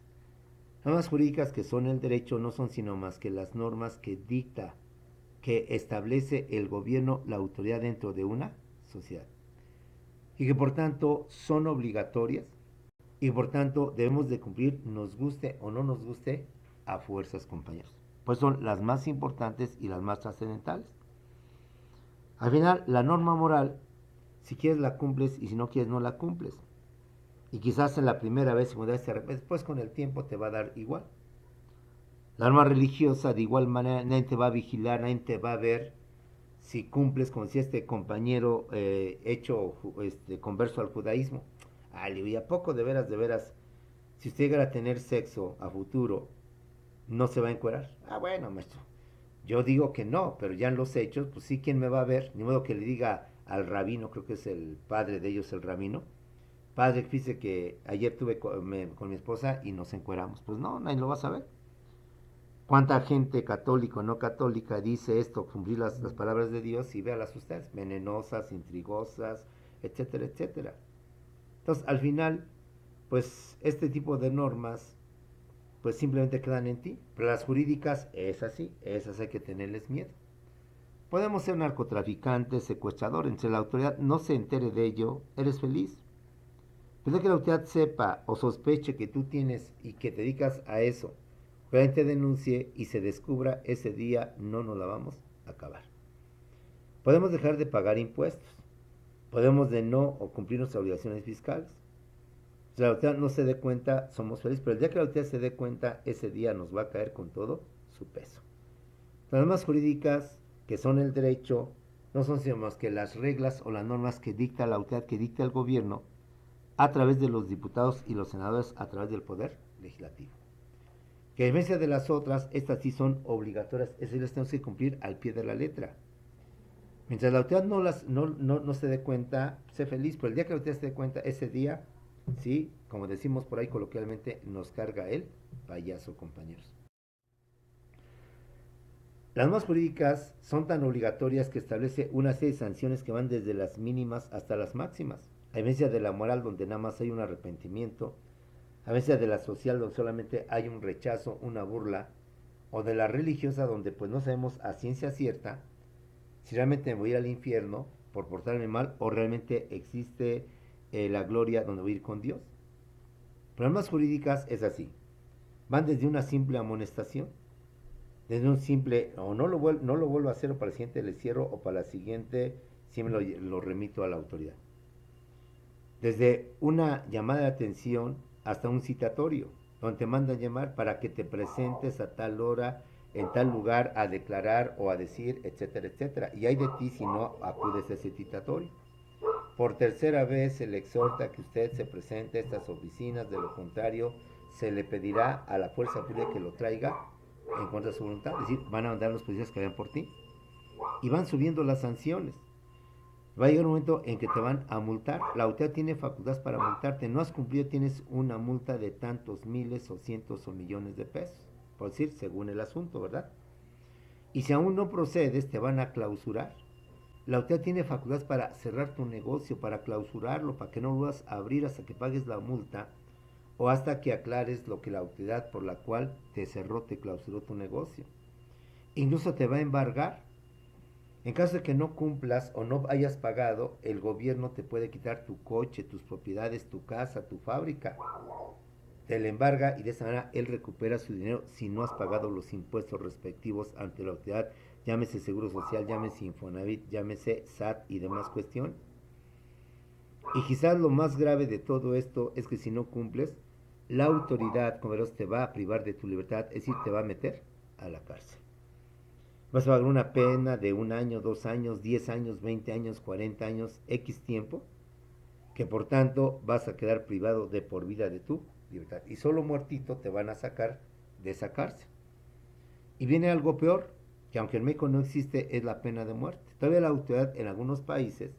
Las normas jurídicas que son el derecho no son sino más que las normas que dicta, que establece el gobierno, la autoridad dentro de una sociedad. Y que por tanto son obligatorias y por tanto debemos de cumplir, nos guste o no nos guste, a fuerzas, compañeros. Pues son las más importantes y las más trascendentales. Al final, la norma moral, si quieres la cumples y si no quieres no la cumples. Y quizás en la primera vez, segunda vez, después con el tiempo te va a dar igual. La norma religiosa, de igual manera, nadie te va a vigilar, nadie te va a ver si cumples, como decía este compañero hecho converso al judaísmo. ¿Y a poco de veras, si usted llega a tener sexo a futuro, no se va a encuerar? Bueno, maestro, yo digo que no, pero ya en los hechos, pues sí, ¿quién me va a ver? Ni modo que le diga al rabino, creo que es el padre de ellos, el rabino, padre, fíjese que ayer tuve con mi esposa y nos encueramos. Pues no, nadie lo va a saber. ¿Cuánta gente católica o no católica dice esto, cumplir las palabras de Dios y véalas ustedes, venenosas, intrigosas, etcétera, etcétera? Entonces, al final, pues este tipo de normas, pues simplemente quedan en ti. Pero las jurídicas, es así, esas hay que tenerles miedo. Podemos ser narcotraficantes, secuestrador, entre la autoridad no se entere de ello, eres feliz. Pero de que la autoridad sepa o sospeche que tú tienes y que te dedicas a eso, pero te denuncie y se descubra ese día, no nos la vamos a acabar. Podemos dejar de pagar impuestos, podemos de no o cumplir nuestras obligaciones fiscales. Si la autoridad no se dé cuenta, somos felices, pero el día que la autoridad se dé cuenta, ese día nos va a caer con todo su peso. Las normas jurídicas, que son el derecho, no son sino más que las reglas o las normas que dicta la autoridad, que dicta el gobierno, a través de los diputados y los senadores, a través del poder legislativo. Que a diferencia de las otras, estas sí son obligatorias, es decir, las tenemos que cumplir al pie de la letra. Mientras la autoridad no se dé cuenta, sé feliz, pero el día que la autoridad se dé cuenta, ese día, sí, como decimos por ahí coloquialmente, nos carga el payaso, compañeros. Las normas jurídicas son tan obligatorias que establece una serie de sanciones que van desde las mínimas hasta las máximas. A diferencia de la moral, donde nada más hay un arrepentimiento, a veces de la social, donde solamente hay un rechazo, una burla, o de la religiosa, donde pues no sabemos a ciencia cierta si realmente me voy a ir al infierno por portarme mal o realmente existe la gloria donde voy a ir con Dios. Pero las normas jurídicas es así. Van desde una simple amonestación, desde un simple, o no lo vuelvo a hacer, o para la siguiente le cierro, o para la siguiente siempre lo remito a la autoridad. Desde una llamada de atención hasta un citatorio, donde te mandan llamar para que te presentes a tal hora, en tal lugar, a declarar o a decir, etcétera, etcétera. Y hay de ti si no acudes a ese citatorio. Por tercera vez se le exhorta que usted se presente a estas oficinas, de lo contrario se le pedirá a la fuerza pública que lo traiga en contra de su voluntad. Es decir, van a mandar a los policías que vayan por ti. Y van subiendo las sanciones. Va a llegar un momento en que te van a multar. La autoridad tiene facultades para multarte. No has cumplido, tienes una multa de tantos miles o cientos o millones de pesos. Por decir, según el asunto, ¿verdad? Y si aún no procedes, te van a clausurar. La autoridad tiene facultades para cerrar tu negocio, para clausurarlo, para que no lo vas a abrir hasta que pagues la multa o hasta que aclares lo que la autoridad por la cual te cerró, te clausuró tu negocio. Incluso te va a embargar. En caso de que no cumplas o no hayas pagado, el gobierno te puede quitar tu coche, tus propiedades, tu casa, tu fábrica. Te le embarga y de esa manera él recupera su dinero si no has pagado los impuestos respectivos ante la autoridad, llámese Seguro Social, llámese Infonavit, llámese SAT y demás cuestión. Y quizás lo más grave de todo esto es que si no cumples, la autoridad, como verás, te va a privar de tu libertad, es decir, te va a meter a la cárcel. Vas a pagar una pena de 1 año, 2 años, 10 años, 20 años, 40 años, X tiempo, que por tanto vas a quedar privado de por vida de tu libertad. Y solo muertito te van a sacar de esa cárcel. Y viene algo peor, que aunque en México no existe, es la pena de muerte. Todavía la autoridad en algunos países,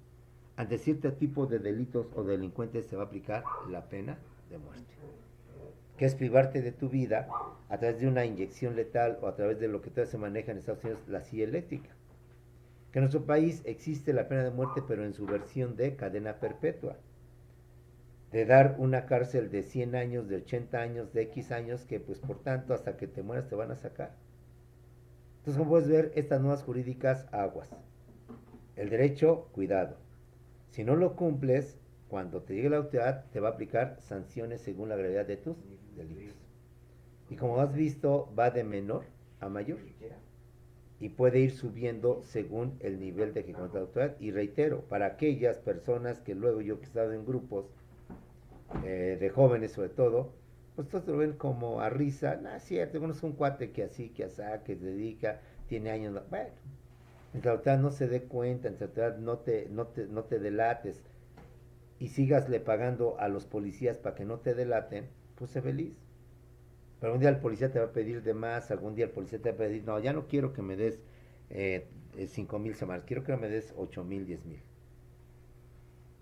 ante cierto tipo de delitos o delincuentes, se va a aplicar la pena de muerte, que es privarte de tu vida a través de una inyección letal o a través de lo que todavía se maneja en Estados Unidos, la silla eléctrica. Que en nuestro país existe la pena de muerte, pero en su versión de cadena perpetua, de dar una cárcel de 100 años, de 80 años, de X años, que pues por tanto hasta que te mueras te van a sacar. Entonces, como puedes ver, estas normas jurídicas, aguas. El derecho, cuidado. Si no lo cumples, cuando te llegue la autoridad, te va a aplicar sanciones según la gravedad de tus delitos. Y como has visto, va de menor a mayor. Y puede ir subiendo según el nivel de ejecución de la autoridad. Y reitero, para aquellas personas que luego yo que he estado en grupos de jóvenes sobre todo, pues todos lo ven como a risa. No, es cierto, bueno, es un cuate que así, que asá, que se dedica, tiene años. Bueno, mientras la autoridad no se dé cuenta, mientras la autoridad no te delates y sigasle pagando a los policías para que no te delaten, pues sé feliz. Pero algún día el policía te va a pedir de más, algún día el policía te va a pedir, no, ya no quiero que me des 5,000 semanas, quiero que me des 8,000, 10,000.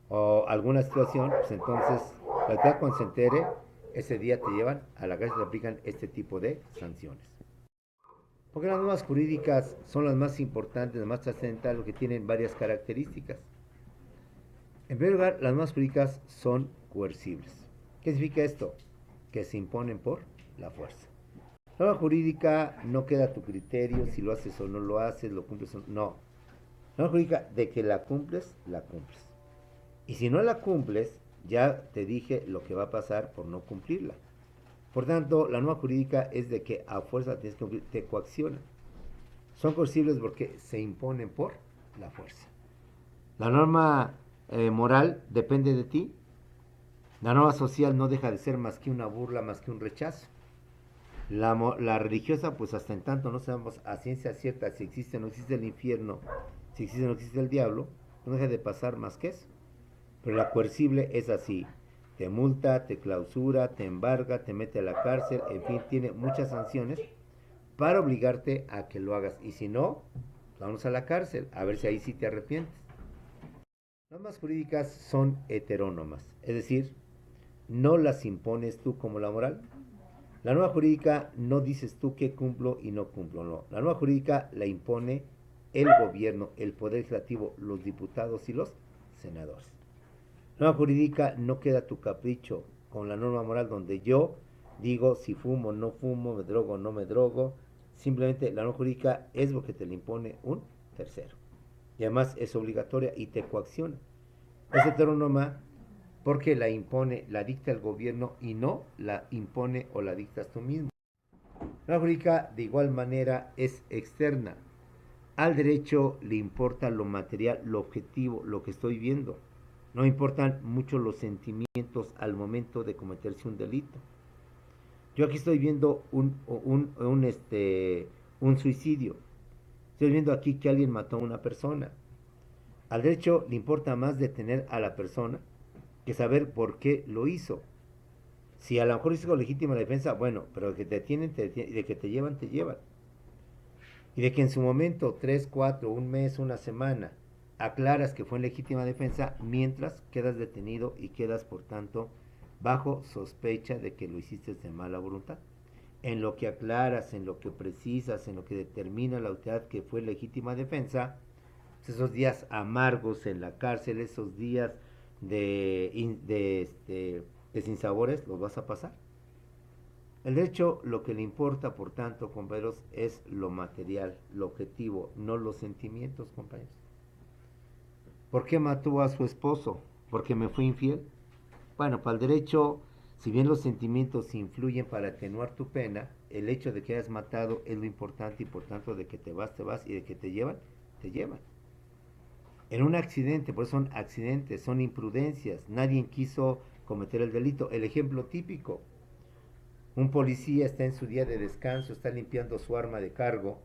O alguna situación, pues entonces la autoridad cuando se entere, ese día te llevan a la cárcel y te aplican este tipo de sanciones. Porque las normas jurídicas son las más importantes, las más trascendentales, que tienen varias características. En primer lugar, las normas jurídicas son coercibles. ¿Qué significa esto? Que se imponen por la fuerza. La norma jurídica no queda a tu criterio si lo haces o no lo haces, lo cumples o no. No. La norma jurídica, de que la cumples, la cumples. Y si no la cumples, ya te dije lo que va a pasar por no cumplirla. Por tanto, la norma jurídica es de que a fuerza tienes que cumplir, te coaccionan. Son coercibles porque se imponen por la fuerza. La norma moral depende de ti. La norma social no deja de ser más que una burla, más que un rechazo. La religiosa, pues hasta en tanto no sabemos a ciencia cierta si existe o no existe el infierno, si existe o no existe el diablo, no deja de pasar más que eso. Pero la coercible es así. Te multa, te clausura, te embarga, te mete a la cárcel, en fin, tiene muchas sanciones para obligarte a que lo hagas. Y si no, vamos a la cárcel, a ver si ahí sí te arrepientes. Las normas jurídicas son heterónomas, es decir, no las impones tú como la moral. La norma jurídica no dices tú qué cumplo y no cumplo, no. La norma jurídica la impone el gobierno, el poder legislativo, los diputados y los senadores. La norma jurídica no queda a tu capricho con la norma moral donde yo digo si fumo o no fumo, me drogo o no me drogo. Simplemente la norma jurídica es lo que te le impone un tercero. Y además es obligatoria y te coacciona. Es heterónoma porque la impone, la dicta el gobierno y no la impone o la dictas tú mismo. La jurídica de igual manera es externa. Al derecho le importa lo material, lo objetivo, lo que estoy viendo. No importan mucho los sentimientos al momento de cometerse un delito. Yo aquí estoy viendo un suicidio. Estoy viendo aquí que alguien mató a una persona. Al derecho le importa más detener a la persona que saber por qué lo hizo. Si a lo mejor hizo legítima la defensa, bueno, pero de que te detienen, y de que te llevan, te llevan. Y de que en su momento, 3, 4, un mes, una semana, aclaras que fue en legítima defensa, mientras quedas detenido y quedas, por tanto, bajo sospecha de que lo hiciste de mala voluntad. En lo que aclaras, en lo que precisas, en lo que determina la autoridad que fue legítima defensa, esos días amargos en la cárcel, esos días de sinsabores, los vas a pasar. El derecho lo que le importa, por tanto, compañeros, es lo material, lo objetivo, no los sentimientos, compañeros. ¿Por qué mató a su esposo? ¿Porque me fue infiel? Bueno, para el derecho, si bien los sentimientos influyen para atenuar tu pena, el hecho de que hayas matado es lo importante y por tanto de que te vas y de que te llevan, te llevan. En un accidente, pues son accidentes, son imprudencias, nadie quiso cometer el delito. El ejemplo típico, un policía está en su día de descanso, está limpiando su arma de cargo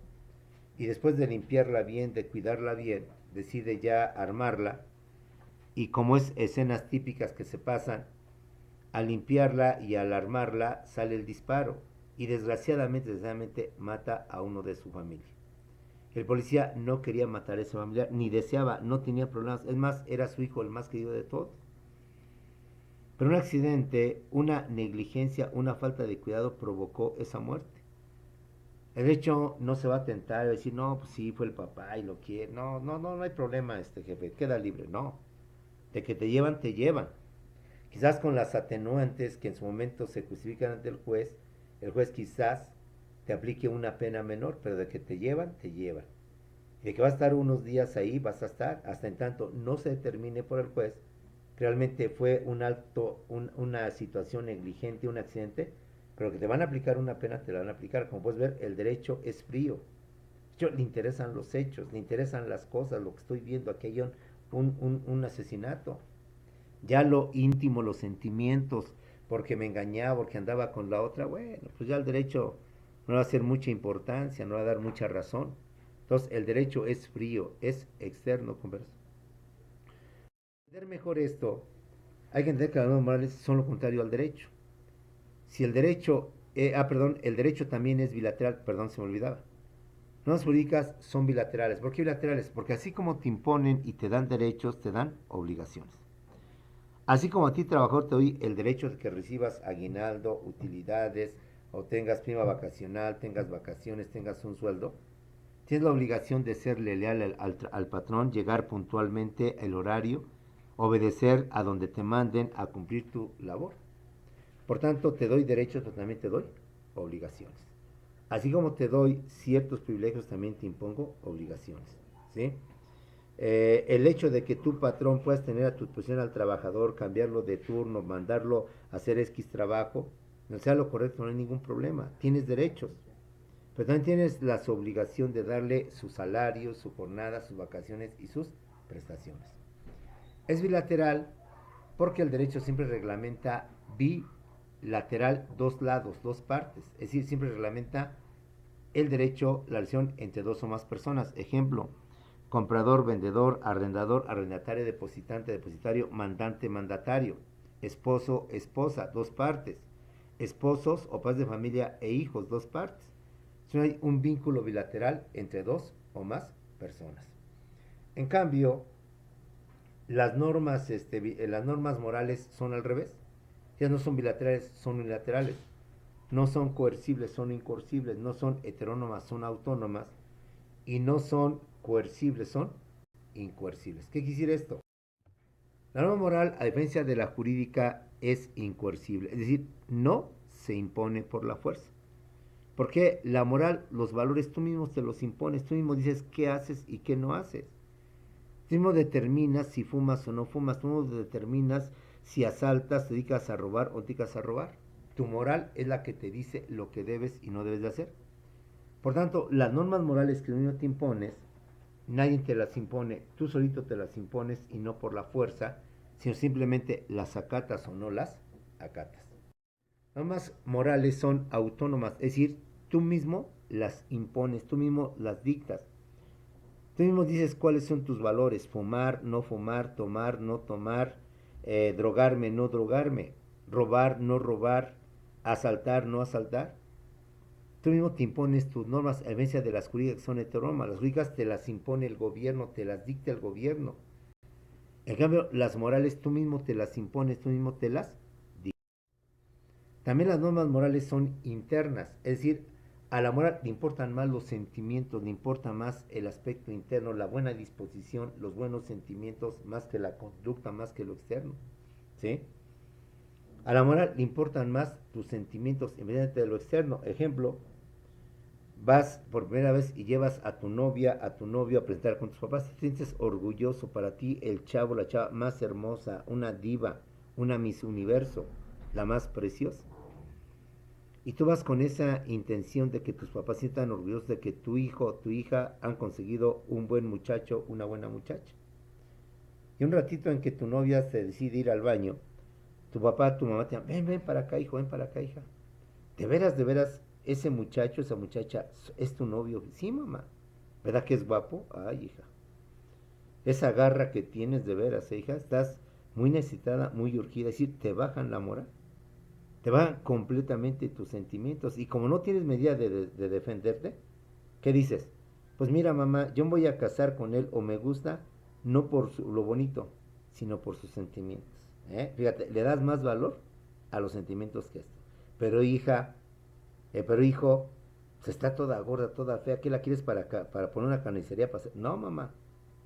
y después de limpiarla bien, de cuidarla bien, decide ya armarla y como es escenas típicas que se pasan, al limpiarla y al armarla sale el disparo y desgraciadamente mata a uno de su familia. El policía no quería matar a ese familiar, ni deseaba, no tenía problemas, es más, era su hijo el más querido de todos. Pero un accidente, una negligencia, una falta de cuidado provocó esa muerte. El hecho no se va a tentar a decir, no, pues sí, fue el papá y lo quiere. No, no, no, no hay problema, jefe, queda libre. No, de que te llevan, te llevan. Quizás con las atenuantes que en su momento se justifican ante el juez quizás te aplique una pena menor, pero de que te llevan, te llevan. Y de que vas a estar unos días ahí, vas a estar, hasta en tanto no se determine por el juez que realmente fue una situación negligente, un accidente, pero que te van a aplicar una pena, te la van a aplicar. Como puedes ver, el derecho es frío. De hecho, le interesan los hechos, le interesan las cosas, lo que estoy viendo. Aquí hay un asesinato. Ya lo íntimo, los sentimientos, porque me engañaba, porque andaba con la otra, bueno, pues ya el derecho no va a hacer mucha importancia, no va a dar mucha razón. Entonces, el derecho es frío, es externo, converso. Para entender mejor esto, hay que entender que las normas morales son lo contrario al derecho. Si el derecho, perdón, el derecho también es bilateral, perdón, se me olvidaba. Normas jurídicas son bilaterales. ¿Por qué bilaterales? Porque así como te imponen y te dan derechos, te dan obligaciones. Así como a ti, trabajador, te doy el derecho de que recibas aguinaldo, utilidades, o tengas prima vacacional, tengas vacaciones, tengas un sueldo, tienes la obligación de ser leal al patrón, llegar puntualmente el horario, obedecer a donde te manden a cumplir tu labor. Por tanto, te doy derechos, pero también te doy obligaciones. Así como te doy ciertos privilegios, también te impongo obligaciones. ¿Sí? El hecho de que tu patrón puedas tener a tu disposición al trabajador, cambiarlo de turno, mandarlo a hacer X trabajo, no sea lo correcto, no hay ningún problema. Tienes derechos, pero también tienes la obligación de darle su salario, su jornada, sus vacaciones y sus prestaciones. Es bilateral porque el derecho siempre reglamenta bilateral dos lados, dos partes. Es decir, siempre reglamenta el derecho, la relación entre dos o más personas. Ejemplo, comprador, vendedor, arrendador, arrendatario, depositante, depositario, mandante, mandatario, esposo, esposa, dos partes, esposos o padres de familia e hijos, dos partes. Si no hay un vínculo bilateral entre dos o más personas. En cambio, las normas morales son al revés. Ya no son bilaterales, son unilaterales. No son coercibles, son incoercibles. No son heterónomas, son autónomas. Y no son coercibles, son incoercibles. ¿Qué quiere decir esto? La norma moral, a diferencia de la jurídica, es incoercible. Es decir, no se impone por la fuerza. Porque la moral, los valores, tú mismo te los impones. Tú mismo dices qué haces y qué no haces. Tú mismo determinas si fumas o no fumas. Tú mismo determinas si asaltas, te dedicas a robar o te dedicas a robar. Tu moral es la que te dice lo que debes y no debes de hacer. Por tanto, las normas morales que tú te impones, nadie te las impone, tú solito te las impones y no por la fuerza, sino simplemente las acatas o no las acatas. Normas morales son autónomas, es decir, tú mismo las impones, tú mismo las dictas. Tú mismo dices cuáles son tus valores, fumar, no fumar, tomar, no tomar, drogarme, no drogarme, robar, no robar, asaltar, no asaltar. Tú mismo te impones tus normas, a diferencia de las jurídicas que son heterónomas. Las jurídicas te las impone el gobierno, te las dicta el gobierno. En cambio, las morales tú mismo te las impones, tú mismo te las dictas. También las normas morales son internas, es decir, a la moral le importan más los sentimientos, le importa más el aspecto interno, la buena disposición, los buenos sentimientos, más que la conducta, más que lo externo. ¿Sí? A la moral le importan más tus sentimientos independientemente de lo externo. Ejemplo, vas por primera vez y llevas a tu novia, a tu novio a presentar con tus papás, te sientes orgulloso para ti, el chavo, la chava más hermosa, una diva, una Miss Universo, la más preciosa. Y tú vas con esa intención de que tus papás sientan orgullosos de que tu hijo o tu hija han conseguido un buen muchacho, una buena muchacha. Y un ratito en que tu novia se decide ir al baño, tu papá, tu mamá te llaman, ven, ven para acá, hijo, ven para acá, hija. De veras, ese muchacho, esa muchacha, es tu novio? Sí, mamá. ¿Verdad que es guapo? Ay, hija. Esa garra que tienes de veras, hija, estás muy necesitada, muy urgida. Es decir, te bajan la moral, te bajan completamente tus sentimientos. Y como no tienes medida de defenderte, ¿qué dices? Pues mira, mamá, yo me voy a casar con él o me gusta, no por lo bonito, sino por sus sentimientos. Fíjate, le das más valor a los sentimientos que esto. Pero hija, pero hijo, pues está toda gorda, toda fea, ¿qué la quieres para poner una carnicería? No, mamá,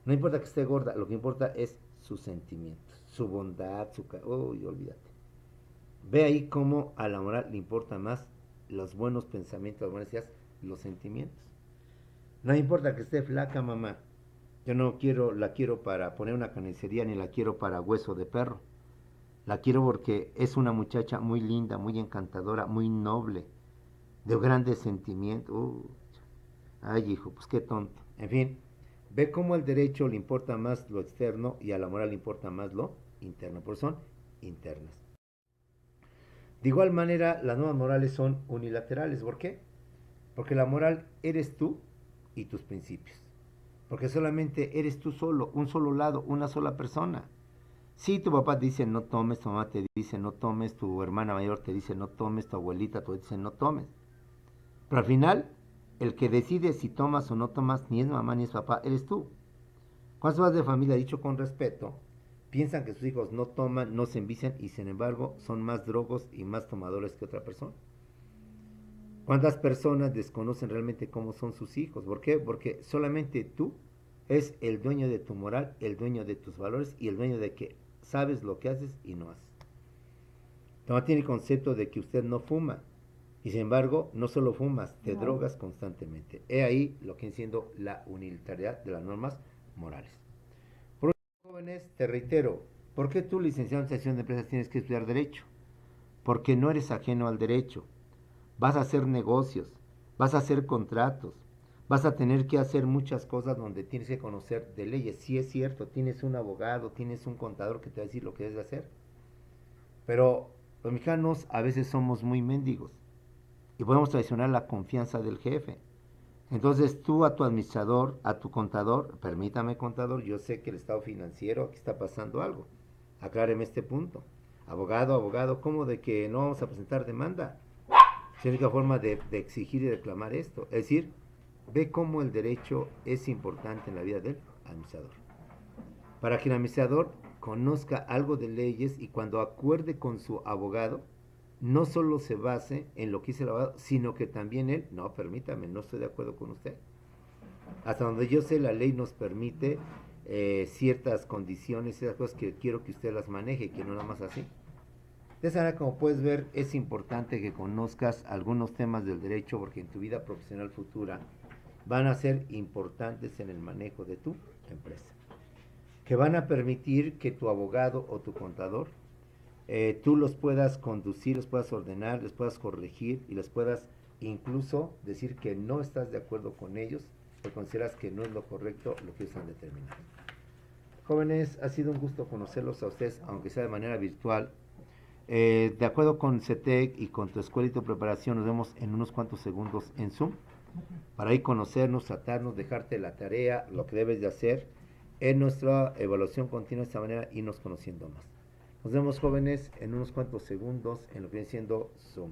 no importa que esté gorda, lo que importa es sus sentimientos, su bondad, uy, olvídate. Ve ahí cómo a la moral le importa más los buenos pensamientos, las buenas ideas, los sentimientos. No importa que esté flaca, mamá. Yo no quiero, la quiero para poner una carnicería ni la quiero para hueso de perro. La quiero porque es una muchacha muy linda, muy encantadora, muy noble, de grandes sentimientos. Ay, hijo, pues qué tonto. En fin, ve cómo al derecho le importa más lo externo y a la moral le importa más lo interno, porque son internas. De igual manera, las normas morales son unilaterales. ¿Por qué? Porque la moral eres tú y tus principios. Porque solamente eres tú solo, un solo lado, una sola persona. Si tu papá te dice no tomes, tu mamá te dice no tomes, tu hermana mayor te dice no tomes, tu abuelita te dice no tomes. Pero al final, el que decide si tomas o no tomas ni es mamá ni es papá, eres tú. Cuando vas de familia, dicho con respeto, piensan que sus hijos no toman, no se envician y sin embargo son más drogos y más tomadores que otra persona. ¿Cuántas personas desconocen realmente cómo son sus hijos? ¿Por qué? Porque solamente tú es el dueño de tu moral, el dueño de tus valores y el dueño de que sabes lo que haces y no haces. Tu mamá tiene el concepto de que usted no fuma y sin embargo no solo fumas, te drogas constantemente. He ahí lo que viene siendo la unilateralidad de las normas morales. Por último, jóvenes, te reitero, ¿por qué tú, licenciado en Administración de Empresas, tienes que estudiar Derecho? Porque no eres ajeno al derecho. Vas a hacer negocios, vas a hacer contratos, vas a tener que hacer muchas cosas donde tienes que conocer de leyes. Sí es cierto, tienes un abogado, tienes un contador que te va a decir lo que debes de hacer. Pero los mexicanos a veces somos muy mendigos y podemos traicionar la confianza del jefe. Entonces tú a tu administrador, a tu contador, permítame contador, yo sé que el estado financiero, aquí está pasando algo. Acláreme este punto. Abogado, abogado, ¿cómo de que no vamos a presentar demanda? Es la única forma de exigir y reclamar esto. Es decir, ve cómo el derecho es importante en la vida del administrador. Para que el administrador conozca algo de leyes y cuando acuerde con su abogado, no solo se base en lo que dice el abogado, sino que también él, no, permítame, no estoy de acuerdo con usted. Hasta donde yo sé, la ley nos permite ciertas condiciones, ciertas cosas que quiero que usted las maneje, que no nada más así. De esa manera, como puedes ver, es importante que conozcas algunos temas del derecho porque en tu vida profesional futura van a ser importantes en el manejo de tu empresa, que van a permitir que tu abogado o tu contador tú los puedas conducir, los puedas ordenar, les puedas corregir y les puedas incluso decir que no estás de acuerdo con ellos o consideras que no es lo correcto lo que ellos han determinado. Jóvenes, ha sido un gusto conocerlos a ustedes, aunque sea de manera virtual. De acuerdo con CETEC y con tu escuela y tu preparación, nos vemos en unos cuantos segundos en Zoom para ir conocernos, tratarnos, dejarte la tarea, lo que debes de hacer en nuestra evaluación continua, de esta manera irnos conociendo más. Nos vemos, jóvenes, en unos cuantos segundos en lo que viene siendo Zoom.